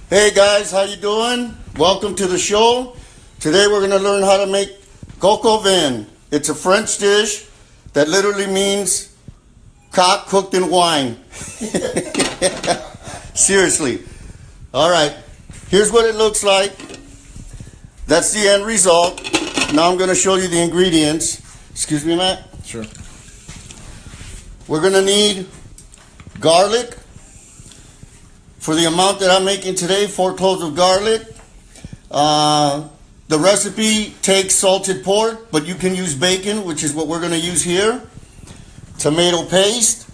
Hey guys, how you doing? Welcome to the show. Today we're going to learn how to make Coq Au Vin. It's a French dish that literally means cock cooked in wine. Seriously. All right, here's what it looks like. That's the end result. Now I'm going to show you the ingredients. Excuse me, Matt? Sure. We're going to need garlic. For the amount that I'm making today, 4 cloves of garlic. The recipe takes salted pork, but you can use bacon, which is what we're going to use here. Tomato paste,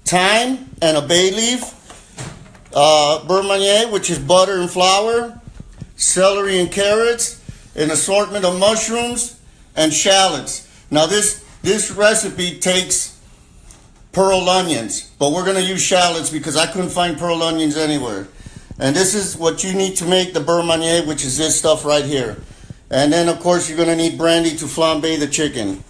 thyme and a bay leaf. Beurre manier, which is butter and flour. Celery and carrots. An assortment of mushrooms and shallots. Now this recipe takes pearl onions, but we're going to use shallots because I couldn't find pearl onions anywhere. And this is what you need to make the beurre manier, which is this stuff right here. And then of course you're going to need brandy to flambe the chicken.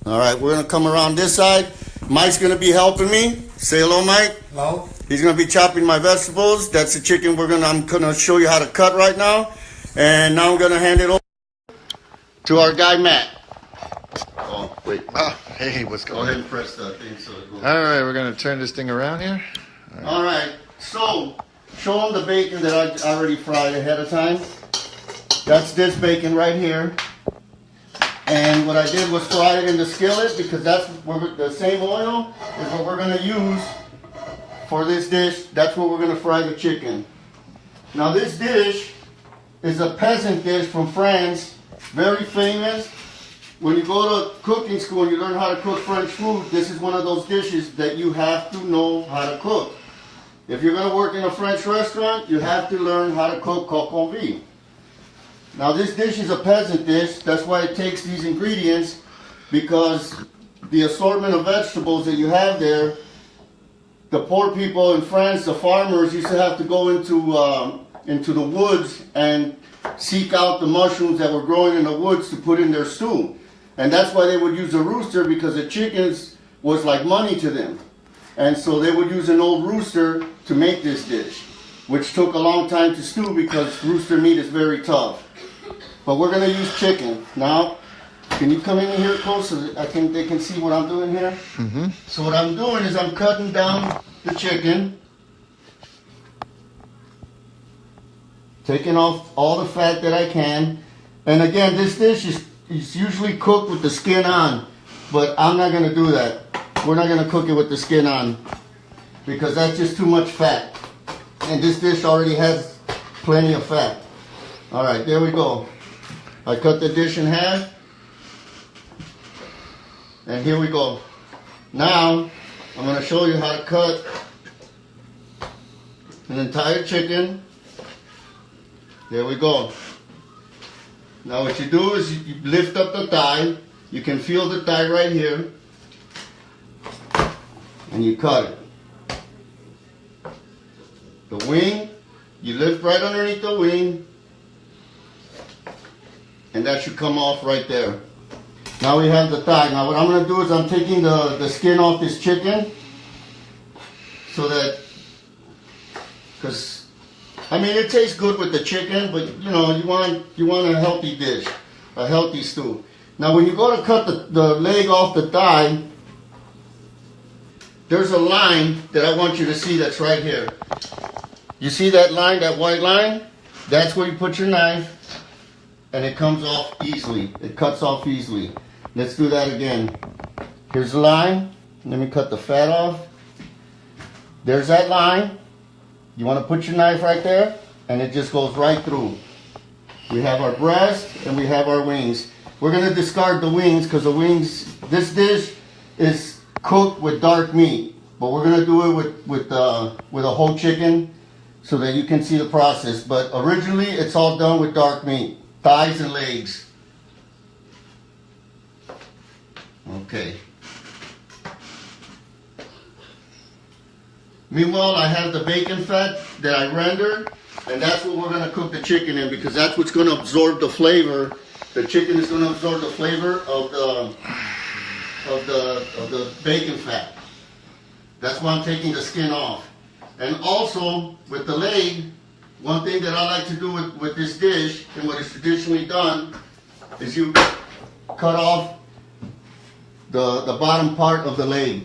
All right, we're going to come around this side. Mike's going to be helping me. Say hello, Mike. Hello. He's going to be chopping my vegetables. That's the chicken I'm going to show you how to cut right now. And now I'm going to hand it over to our guy Matt. Oh, wait. Hey, what's Go going ahead on? and press that thing so it goes. All right, we're going to turn this thing around here. All right. So, show them the bacon that I already fried ahead of time. That's this bacon right here. And what I did was fry it in the skillet because that's the same oil is what we're going to use for this dish. That's what we're going to fry the chicken. Now, this dish is a peasant dish from France, very famous. When you go to cooking school and you learn how to cook French food, this is one of those dishes that you have to know how to cook. If you're going to work in a French restaurant, you have to learn how to cook Coq Au Vin. Now this dish is a peasant dish, that's why it takes these ingredients, because the assortment of vegetables that you have there, the poor people in France, the farmers, used to have to go into the woods and seek out the mushrooms that were growing in the woods to put in their stew. And that's why they would use a rooster, because the chickens was like money to them. And so they would use an old rooster to make this dish, which took a long time to stew because rooster meat is very tough. But we're going to use chicken. Now, can you come in here close so I think they can see what I'm doing here? Mm-hmm. So what I'm doing is I'm cutting down the chicken, taking off all the fat that I can. And again, this dish is usually cooked with the skin on, but I'm not going to do that. We're not going to cook it with the skin on because that's just too much fat. And this dish already has plenty of fat. All right, there we go. I cut the dish in half. And here we go. Now, I'm going to show you how to cut an entire chicken. There we go. Now what you do is you lift up the thigh. You can feel the thigh right here. And you cut it. The wing, you lift right underneath the wing. And that should come off right there. Now we have the thigh. Now what I'm going to do is I'm taking the skin off this chicken. So that, because I mean, it tastes good with the chicken, but you know, you want a healthy dish, a healthy stew. Now, when you go to cut the leg off the thigh, there's a line that I want you to see that's right here. You see that line, that white line? That's where you put your knife, and it comes off easily. It cuts off easily. Let's do that again. Here's the line. Let me cut the fat off. There's that line. You want to put your knife right there, and it just goes right through. We have our breast, and we have our wings. We're going to discard the wings, because the wings, this dish is cooked with dark meat. But we're going to do it with a whole chicken, so that you can see the process. But originally, it's all done with dark meat. Thighs and legs. Okay. Meanwhile, I have the bacon fat that I rendered, and that's what we're going to cook the chicken in, because that's what's going to absorb the flavor. The chicken is going to absorb the flavor of the bacon fat. That's why I'm taking the skin off. And also, with the leg, one thing that I like to do with this dish, and what is traditionally done, is you cut off the bottom part of the leg.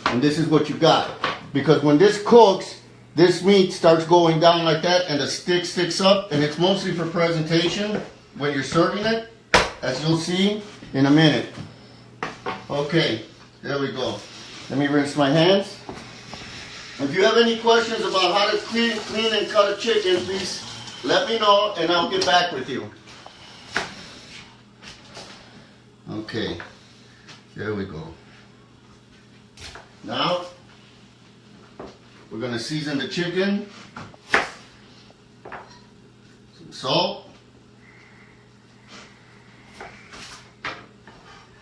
And this is what you got. Because when this cooks, this meat starts going down like that, and the stick sticks up, and it's mostly for presentation when you're serving it, as you'll see in a minute. Okay, there we go. Let me rinse my hands. If you have any questions about how to clean and cut a chicken, please let me know and I'll get back with you. Okay, there we go. Now, we're going to season the chicken. Some salt.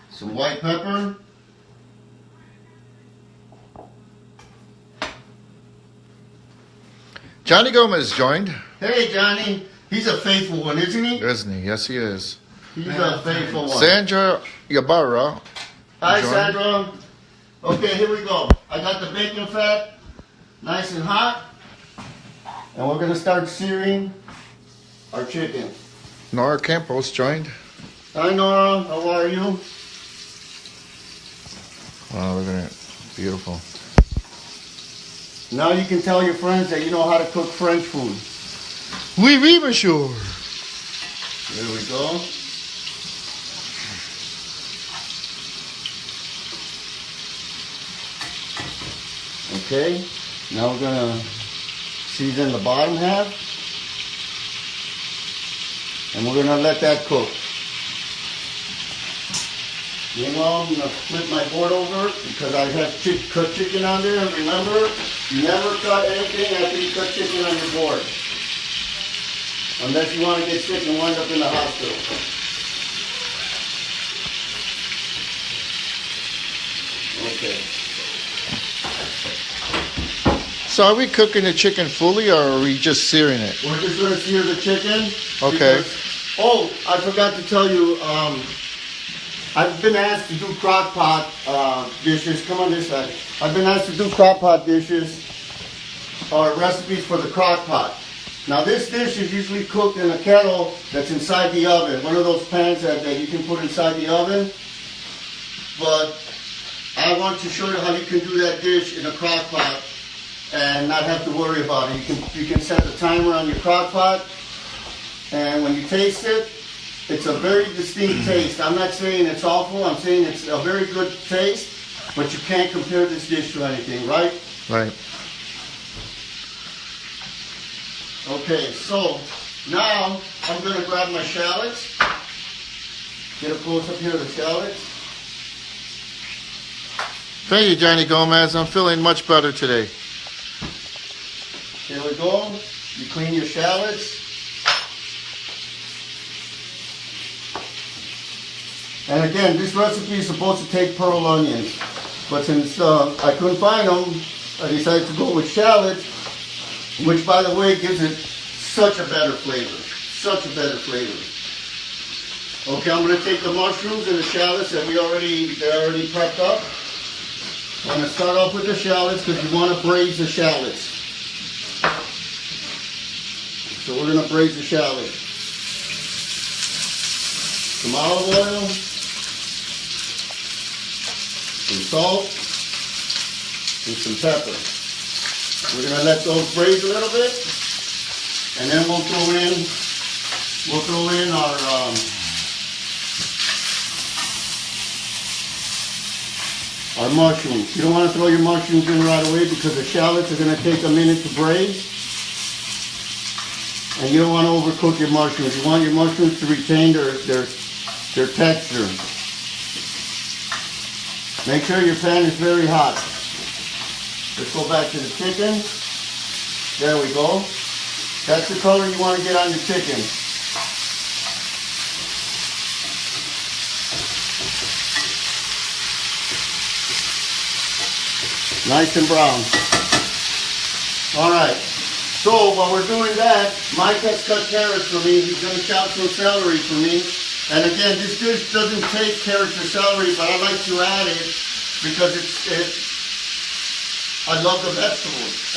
Some white pepper. Johnny Gomez joined. Hey Johnny, he's a faithful one, isn't he? Isn't he? Yes, he is. He's a faithful one. Sandra Ybarra. Hi joined. Sandra. Okay, here we go. I got the bacon fat nice and hot. And we're going to start searing our chicken. Nora Campos joined. Hi Nora, how are you? Wow, look at it. Beautiful. Now you can tell your friends that you know how to cook French food. Oui, oui, monsieur. There we go. Okay, now we're gonna season the bottom half. And we're gonna let that cook. Meanwhile, I'm gonna flip my board over because I have cut chicken on there. And remember, you never cut anything after you cut chicken on your board. Unless you want to get sick and wind up in the hospital. Okay. So are we cooking the chicken fully or are we just searing it? We're just going to sear the chicken. Okay. Oh, I forgot to tell you, I've been asked to do crock pot dishes. Come on this side. I've been asked to do crock pot dishes or recipes for the crock pot. Now this dish is usually cooked in a kettle that's inside the oven. One of those pans that you can put inside the oven. But I want to show you how you can do that dish in a crock pot and not have to worry about it. You can set the timer on your crock pot, and when you taste it, it's a very distinct taste. I'm not saying it's awful, I'm saying it's a very good taste, but you can't compare this dish to anything, right? Right. Okay, so now I'm going to grab my shallots. Get a close up here of the shallots. Thank you, Johnny Gomez. I'm feeling much better today. Here we go. You clean your shallots. And again, this recipe is supposed to take pearl onions. But since I couldn't find them, I decided to go with shallots, which by the way gives it such a better flavor. Such a better flavor. Okay, I'm going to take the mushrooms and the shallots that they're already prepped up. I'm going to start off with the shallots because you want to braise the shallots. So we're going to braise the shallots. Some olive oil, some salt, and some pepper. We're going to let those braise a little bit, and then we'll throw in our mushrooms. You don't want to throw your mushrooms in right away because the shallots are going to take a minute to braise. And you don't want to overcook your mushrooms. You want your mushrooms to retain their texture. Make sure your pan is very hot. Let's go back to the chicken. There we go. That's the color you want to get on your chicken. Nice and brown. All right. So while we're doing that, Mike has cut carrots for me. He's going to chop some celery for me. And again, this dish doesn't take carrots or celery, but I like to add it because I love the vegetables,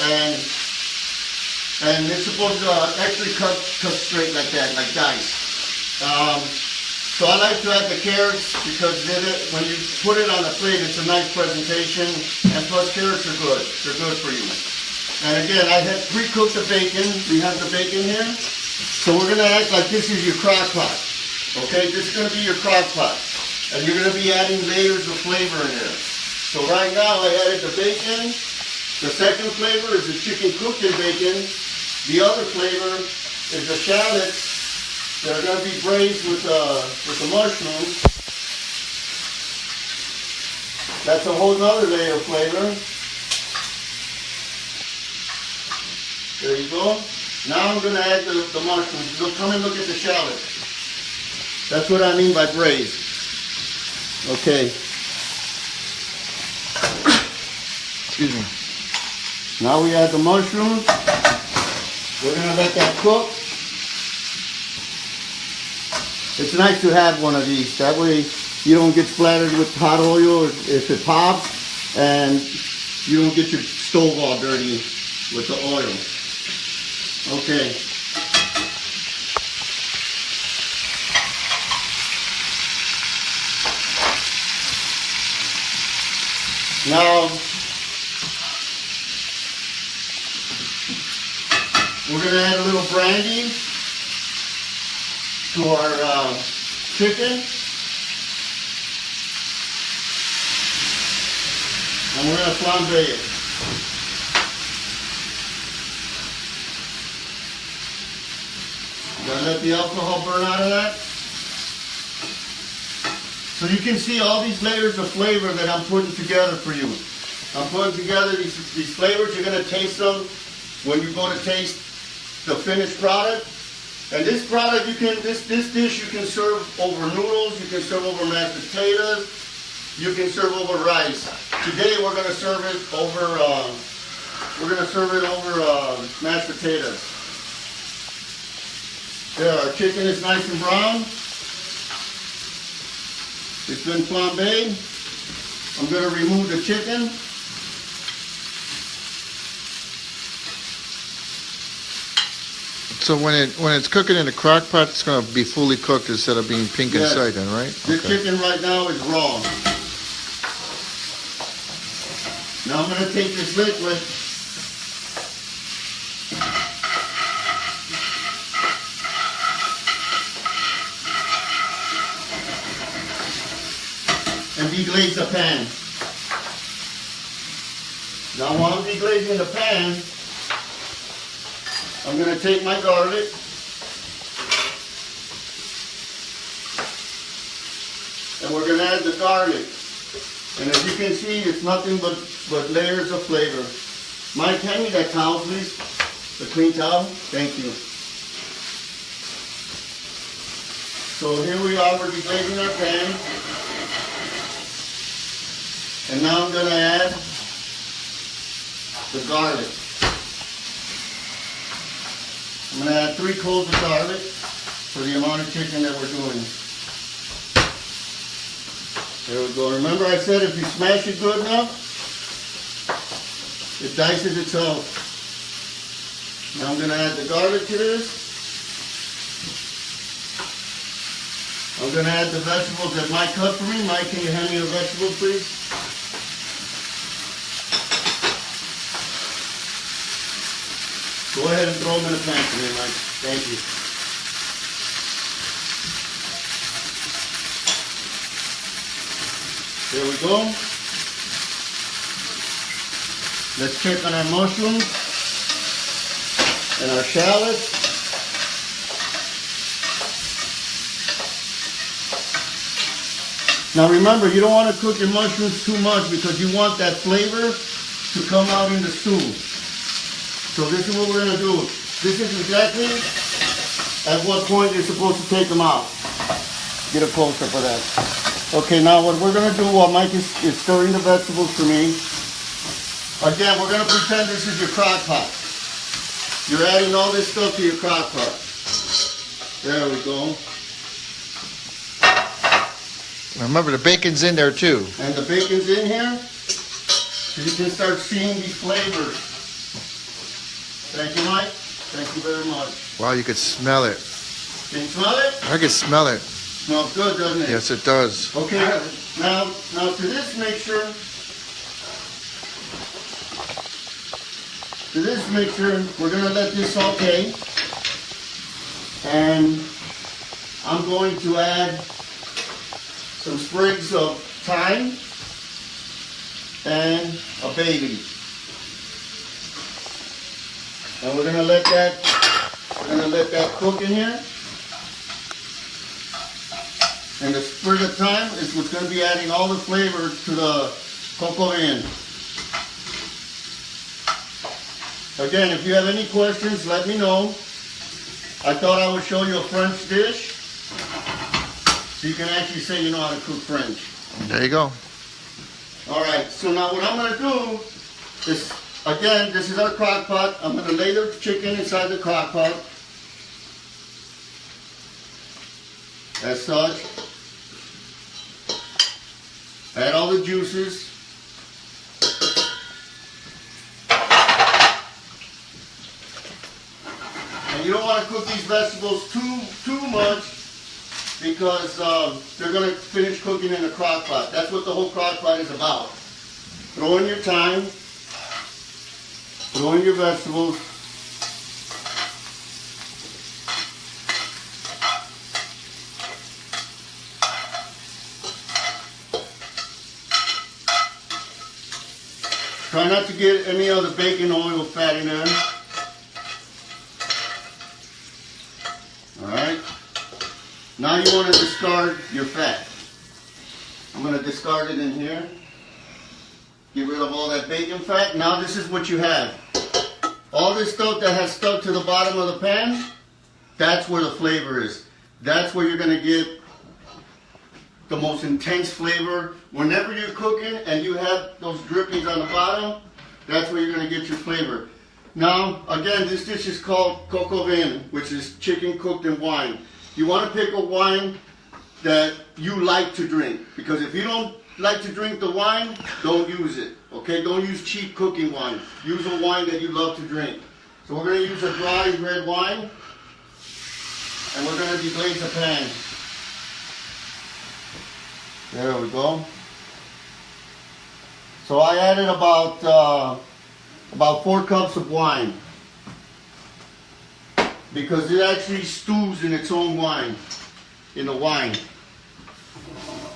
and it's supposed to actually cut straight like that, like dice. So I like to add the carrots because when you put it on the plate, it's a nice presentation, and plus carrots are good. They're good for you. And again, I had pre-cooked the bacon. We have the bacon here. So we're going to act like this is your crock pot. Okay, this is going to be your crock pot. And you're going to be adding layers of flavor in there. So right now I added the bacon. The second flavor is the chicken cooked in bacon. The other flavor is the shallots that are going to be braised with the mushrooms. That's a whole other layer of flavor. There you go. Now I'm going to add the mushrooms. Look, come and look at the shallots. That's what I mean by braised. Okay. Excuse me. Now we add the mushrooms. We're going to let that cook. It's nice to have one of these. That way you don't get splattered with hot oil if it pops, and you don't get your stove all dirty with the oil. Okay. Now, we're going to add a little brandy to our chicken. And we're going to flambe it. Gotta let the alcohol burn out of that. So you can see all these layers of flavor that I'm putting together for you. I'm putting together these flavors. You're going to taste them when you go to taste the finished product. And this product, this dish you can serve over noodles, you can serve over mashed potatoes, you can serve over rice. Today we're going to serve it over mashed potatoes. There, our chicken is nice and brown. It's been flambéed. I'm going to remove the chicken. So when it's cooking in a crock pot, it's going to be fully cooked instead of being pink inside, then, right? This chicken right now is raw. Now I'm going to take this liquid and deglaze the pan. Now while I'm deglazing the pan, I'm going to take my garlic and we're going to add the garlic. And as you can see, it's nothing but layers of flavor. Mike, hand me that towel, please. The clean towel. Thank you. So here we are, we're deglazing our pan. And now I'm going to add the garlic. I'm going to add 3 cloves of garlic for the amount of chicken that we're doing. There we go. Remember I said if you smash it good enough, it dices itself. Now I'm going to add the garlic to this. I'm going to add the vegetables that Mike cut for me. Mike, can you hand me a vegetable, please? Go ahead and throw them in the pan for me, Mike. Thank you. There we go. Let's check on our mushrooms and our shallots. Now remember, you don't want to cook your mushrooms too much because you want that flavor to come out in the stew. So this is what we're going to do. This is exactly at what point you're supposed to take them out. Get a close-up for that. Okay, now what we're going to do while Mike is stirring the vegetables for me, again, we're going to pretend this is your crock pot. You're adding all this stuff to your crock pot. There we go. Remember, the bacon's in there too. And the bacon's in here. So you can start seeing these flavors. Thank you, Mike. Thank you very much. Wow, you could smell it. Can you smell it? I could smell it. Smells good, doesn't it? Yes, it does. Okay, now to this mixture, we're gonna let this saute, and I'm going to add some sprigs of thyme and a bay leaf, and we're gonna let that cook in here. And the sprig of thyme is what's going to be adding all the flavor to the Coq Au Vin. Again, if you have any questions, let me know. I thought I would show you a French dish, so you can actually say you know how to cook French. There you go. All right, so now what I'm going to do is, again, this is our crock pot. I'm going to lay the chicken inside the crock pot, as such. Add all the juices. And you don't want to cook these vegetables too much, because they're going to finish cooking in the crock pot. That's what the whole crock pot is about. Throw in your thyme, throw in your vegetables. Try not to get any of the bacon oil fat in there. Alright. Now you want to discard your fat. I'm going to discard it in here. Get rid of all that bacon fat. Now this is what you have. All this stuff that has stuck to the bottom of the pan, that's where the flavor is. That's where you're going to get the most intense flavor. Whenever you're cooking and you have those drippings on the bottom, that's where you're going to get your flavor. Now, again, this dish is called Coq Au Vin, which is chicken cooked in wine. You want to pick a wine that you like to drink, because if you don't like to drink the wine, don't use it. Okay, don't use cheap cooking wine. Use a wine that you love to drink. So we're going to use a dry red wine, and we're going to deglaze the pan. There we go. So I added about 4 cups of wine, because it actually stews in its own wine, in the wine.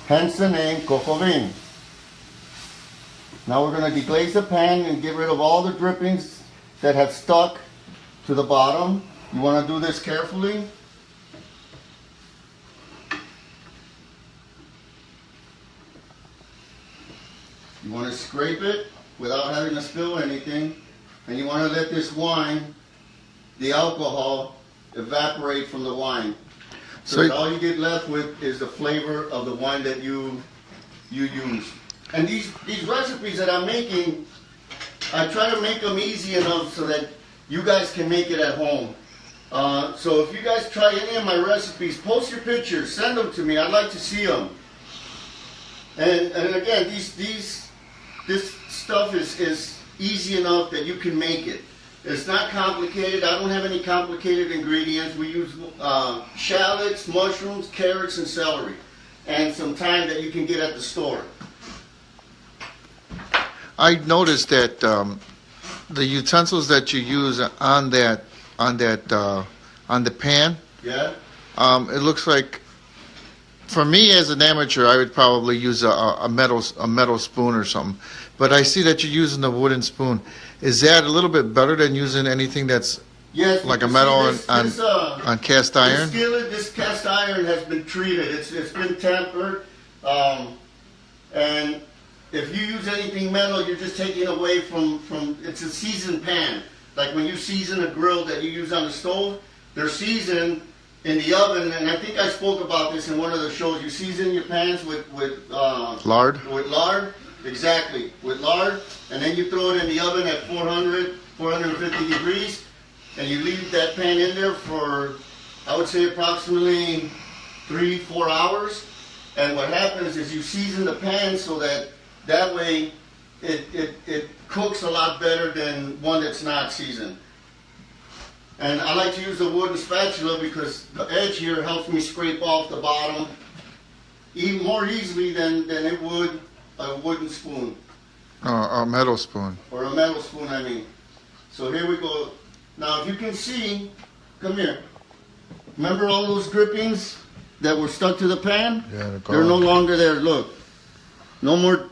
Hence the name Coq Au Vin. Now we're going to deglaze the pan and get rid of all the drippings that have stuck to the bottom. You want to do this carefully. You want to scrape it without having to spill anything, and you want to let this wine, the alcohol, evaporate from the wine. So that all you get left with is the flavor of the wine that you use. And these recipes that I'm making, I try to make them easy enough so that you guys can make it at home. So if you guys try any of my recipes, post your pictures, send them to me. I'd like to see them. And again, this stuff is easy enough that you can make it. It's not complicated. I don't have any complicated ingredients. We use shallots, mushrooms, carrots, and celery, and some thyme that you can get at the store. I noticed that the utensils that you use on the pan. Yeah. It looks like, for me as an amateur, I would probably use a metal spoon or something. But I see that you're using the wooden spoon. Is that a little bit better than using anything that's like a metal on cast iron? This cast iron has been treated. It's been tempered, and if you use anything metal, you're just taking away from. It's a seasoned pan. Like when you season a grill that you use on the stove, they're seasoned in the oven. And I think I spoke about this in one of the shows. You season your pans with lard. With lard. Exactly, with lard, and then you throw it in the oven at 450 degrees, and you leave that pan in there for, I would say, approximately 3-4 hours. And what happens is you season the pan so that way it cooks a lot better than one that's not seasoned. And I like to use the wooden spatula because the edge here helps me scrape off the bottom even more easily than it would a wooden spoon. A metal spoon. Or a metal spoon, I mean. So here we go. Now if you can see, come here. Remember all those drippings that were stuck to the pan? Yeah, they're no longer there. Look. No more,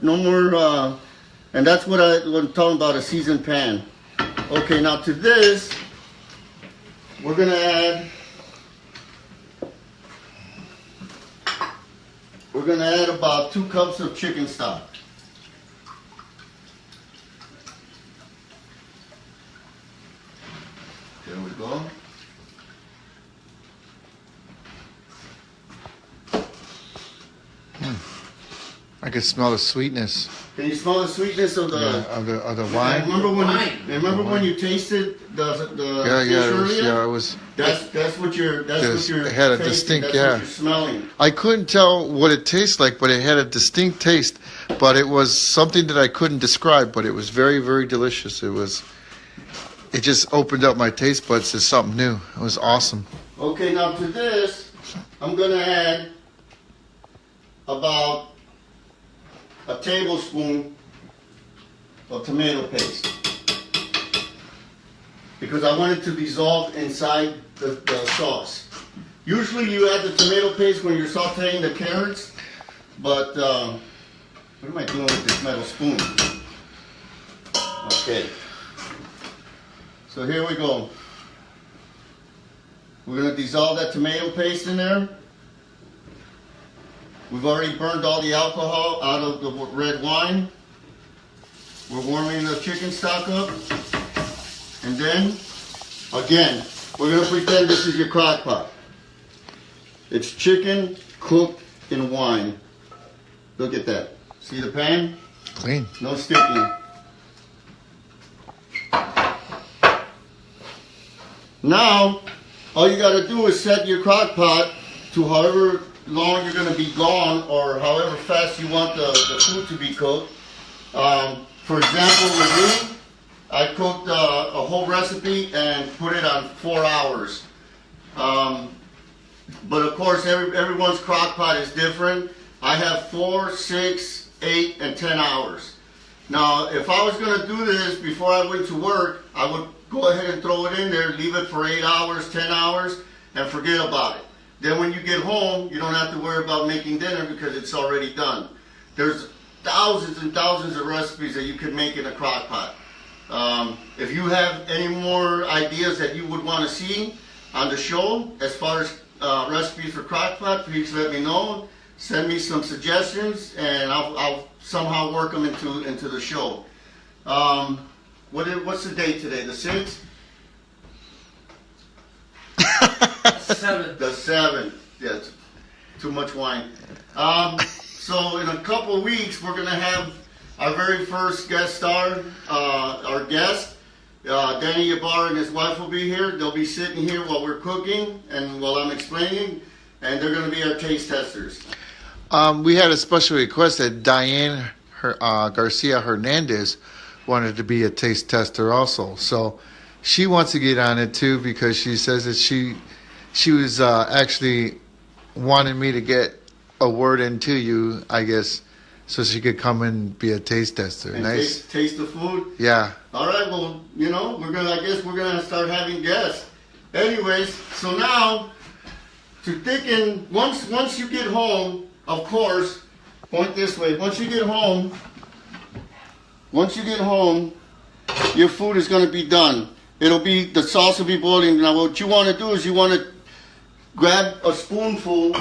and that's what I'm talking about, a seasoned pan. Okay, now to this, we're gonna add about 2 cups of chicken stock. There we go. I can smell the sweetness. Can you smell the sweetness of the of the wine? Remember when you tasted the fish earlier? it was. That's what you're. It had a tasting, distinct, that's yeah. what you're smelling. I couldn't tell what it tastes like, but it had a distinct taste. But it was something that I couldn't describe. But it was very, very delicious. It just opened up my taste buds to something new. It was awesome. Okay, now to this, I'm gonna add about a tablespoon of tomato paste because I want it to dissolve inside the sauce. Usually you add the tomato paste when you're sauteing the carrots, but what am I doing with this metal spoon? Okay, so here we go. We're going to dissolve that tomato paste in there. We've already burned all the alcohol out of the red wine. We're warming the chicken stock up. And then, again, we're going to pretend this is your crock pot. It's chicken cooked in wine. Look at that. See the pan? Clean. No sticking. Now, all you got to do is set your crock pot to however long you're going to be gone or however fast you want the food to be cooked. For example, with me, I cooked a whole recipe and put it on 4 hours. But of course, everyone's crock pot is different. I have 4, 6, 8, and 10 hours. Now, if I was going to do this before I went to work, I would go ahead and throw it in there, leave it for 8 hours, 10 hours, and forget about it. Then when you get home, you don't have to worry about making dinner because it's already done. There's thousands and thousands of recipes that you can make in a crock pot. If you have any more ideas that you would want to see on the show as far as recipes for crock pot, please let me know. Send me some suggestions and I'll somehow work them into the show. What's the date today? The 6th? The 7th. Yeah, too much wine. So in a couple of weeks, we're going to have our very first guest star, our guest. Danny Yabar and his wife will be here. They'll be sitting here while we're cooking and while I'm explaining, and they're going to be our taste testers. We had a special request that Diane Garcia Hernandez wanted to be a taste tester also. So she wants to get on it too because she says that she was actually wanting me to get a word into you, I guess, so she could come and be a taste tester. And nice. Taste the food? Yeah. All right, well, I guess we're going to start having guests. Anyways, so now, to thicken, once you get home, of course, point this way, once you get home, your food is going to be done. The sauce will be boiling. Now what you want to do is you want to grab a spoonful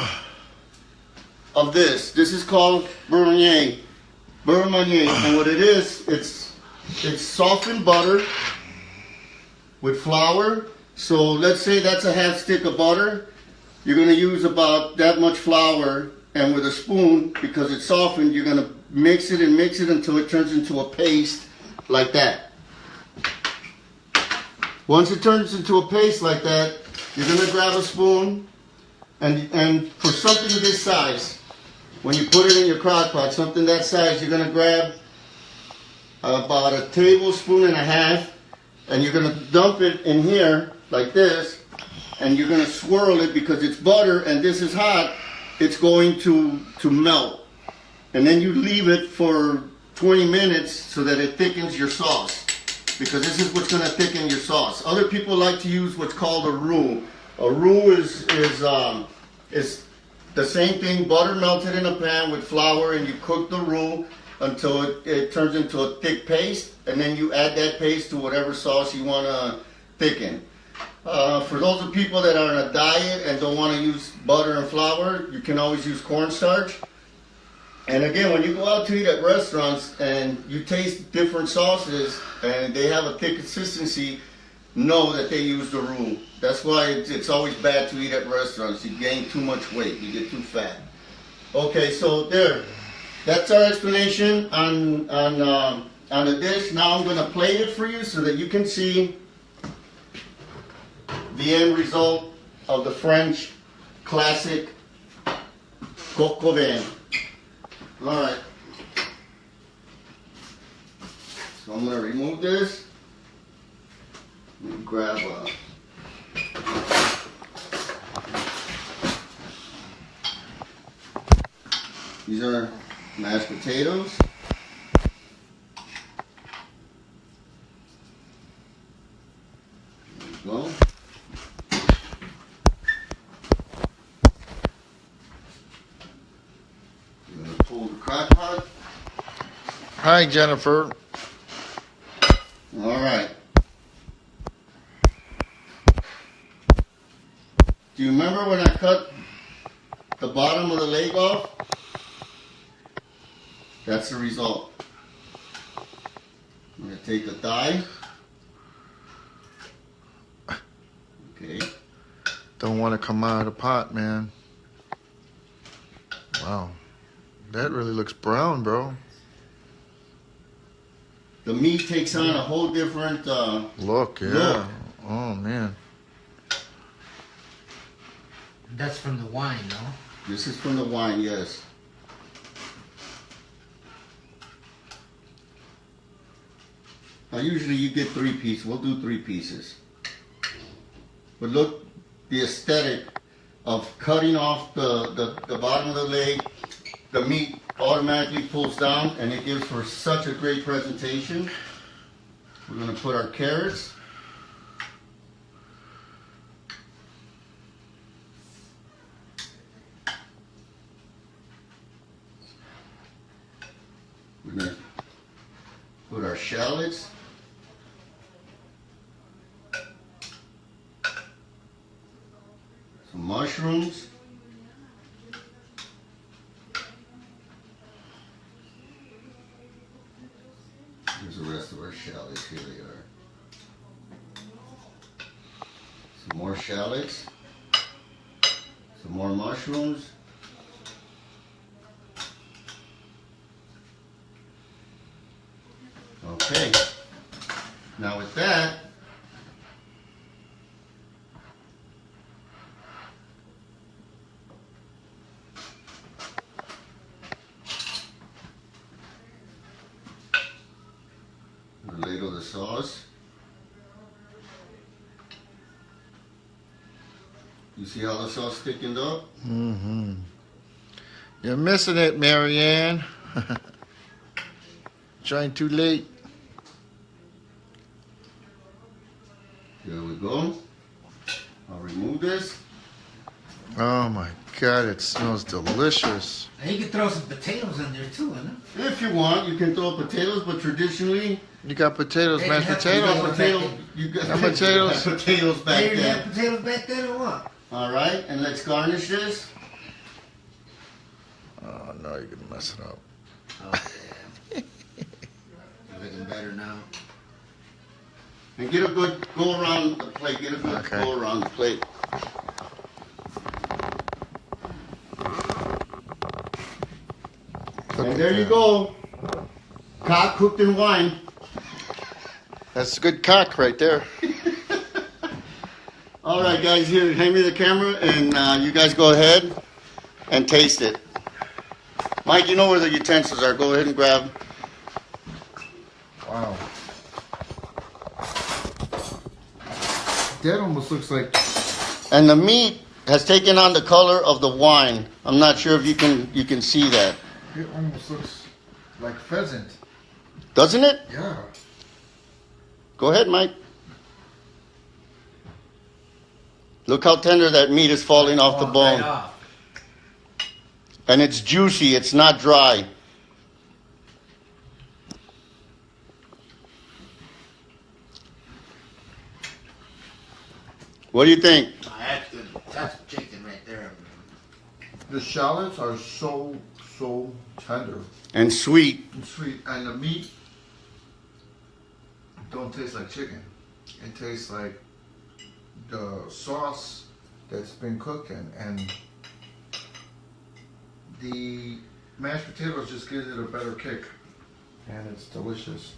of this. This is called beurre manier. And what it is, it's softened butter with flour. So let's say that's a half stick of butter. You're going to use about that much flour, and with a spoon, because it's softened, you're going to mix it until it turns into a paste like that. Once it turns into a paste like that, you're going to grab a spoon, and for something this size, when you put it in your crock pot, something that size, you're going to grab about a tablespoon and a half, and you're gonna dump it in here like this, and you're gonna swirl it because it's butter and this is hot. It's going to melt, and then you leave it for 20 minutes so that it thickens your sauce, because this is what's gonna thicken your sauce. Other people like to use what's called a roux. A roux is the same thing, butter melted in a pan with flour, and you cook the roux until it turns into a thick paste, and then you add that paste to whatever sauce you want to thicken. For those of people that are on a diet and don't want to use butter and flour, you can always use cornstarch. And again, when you go out to eat at restaurants and you taste different sauces and they have a thick consistency, know that they use the roux. That's why it's always bad to eat at restaurants. You gain too much weight, you get too fat. Okay, so there. That's our explanation on the dish. Now I'm going to plate it for you so that you can see the end result of the French classic Coq Au Vin. All right. So I'm going to remove this. Let me grab these are mashed potatoes. There we go. I'm going to pull the crock pot. Hi, Jennifer. All right. Do you remember when I cut the bottom of the leg off? That's the result. I'm going to take the thigh. Okay. Don't want to come out of the pot, man. Wow. That really looks brown, bro. The meat takes on a whole different Look, yeah. look. Oh, man. That's from the wine, no? This is from the wine, yes. Now usually you get 3 pieces. We'll do 3 pieces. But look, the aesthetic of cutting off the bottom of the leg, the meat automatically pulls down and it gives for such a great presentation. We're going to put our carrots. We're going to put our shallots. Some mushrooms. Here's the rest of our shallots. Here they are. Some more shallots. Some more mushrooms. Okay. Now with that, ladle the sauce. You see how the sauce thickened up? Mm-hmm. You're missing it, Marianne. Trying too late. There we go. I'll remove this. Oh my God, it smells delicious. And you can throw some potatoes in there too, huh? If you want, you can throw potatoes, but traditionally, You got potatoes, They mashed have potatoes. you got And potatoes. potatoes They back didn't have there. potatoes back then or what? All right, and let's garnish this. Oh no, you're gonna mess it up. Oh, yeah. Looking better now. And get a good go around the plate. Get a good Okay. go around the plate. And there you go. Cock cooked in wine. That's a good cock right there. All right, guys, here, hand me the camera, and you guys go ahead and taste it. Mike, you know where the utensils are. Go ahead and grab. That almost looks like. And the meat has taken on the color of the wine. I'm not sure if you can see that. It almost looks like pheasant. Doesn't it? Yeah. Go ahead, Mike. Look how tender that meat is falling off the bone. Right off. And it's juicy, it's not dry. What do you think? Oh, that's good. That's chicken right there. The shallots are so tender And sweet. and sweet, and the meat don't taste like chicken. It tastes like the sauce that's been cooked in, and the mashed potatoes just gives it a better kick, and it's delicious.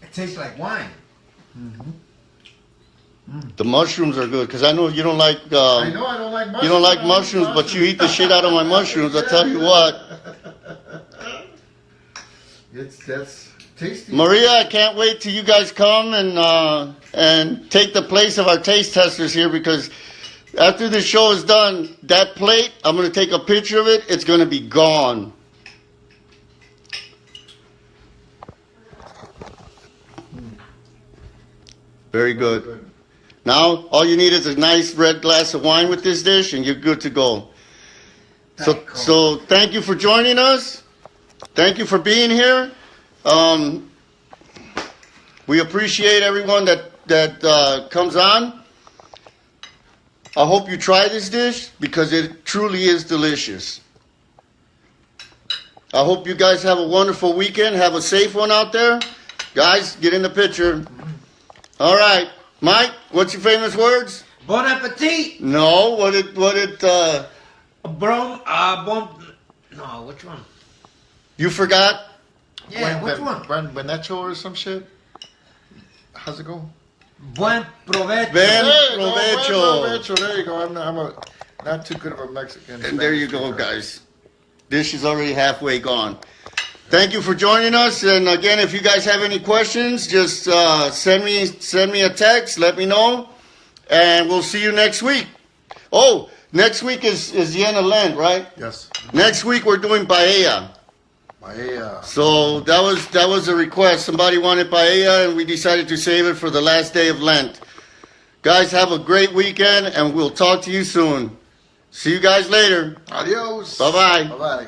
It tastes like wine. The mushrooms are good because I know you don't like. I know I don't like mushrooms. You don't like mushrooms, but you eat the shit out of my mushrooms. I tell you what, That's tasty. Maria, I can't wait till you guys come and take the place of our taste testers here because after the show is done, that plate I'm gonna take a picture of it. It's gonna be gone. Very good. Now, all you need is a nice red glass of wine with this dish, and you're good to go. So thank you for joining us. Thank you for being here. We appreciate everyone that comes on. I hope you try this dish because it truly is delicious. I hope you guys have a wonderful weekend. Have a safe one out there. Guys, get in the picture. All right. Mike, what's your famous words? Bon appetit. No, what it No, which one? you forgot? Yeah, which one? Benecho or some shit? How's it go? Buen provecho. Ben Hey, no, provecho. buen provecho. There you go. I'm not too good of a Mexican. And there you go, guys. Dish is already halfway gone. Thank you for joining us. And again, if you guys have any questions, just send me a text. Let me know, and we'll see you next week. Oh, next week is the end of Lent, right? Yes. Next week we're doing paella. Paella. So that was a request. Somebody wanted paella, and we decided to save it for the last day of Lent. Guys, have a great weekend, and we'll talk to you soon. See you guys later. Adios. Bye-bye. Bye-bye.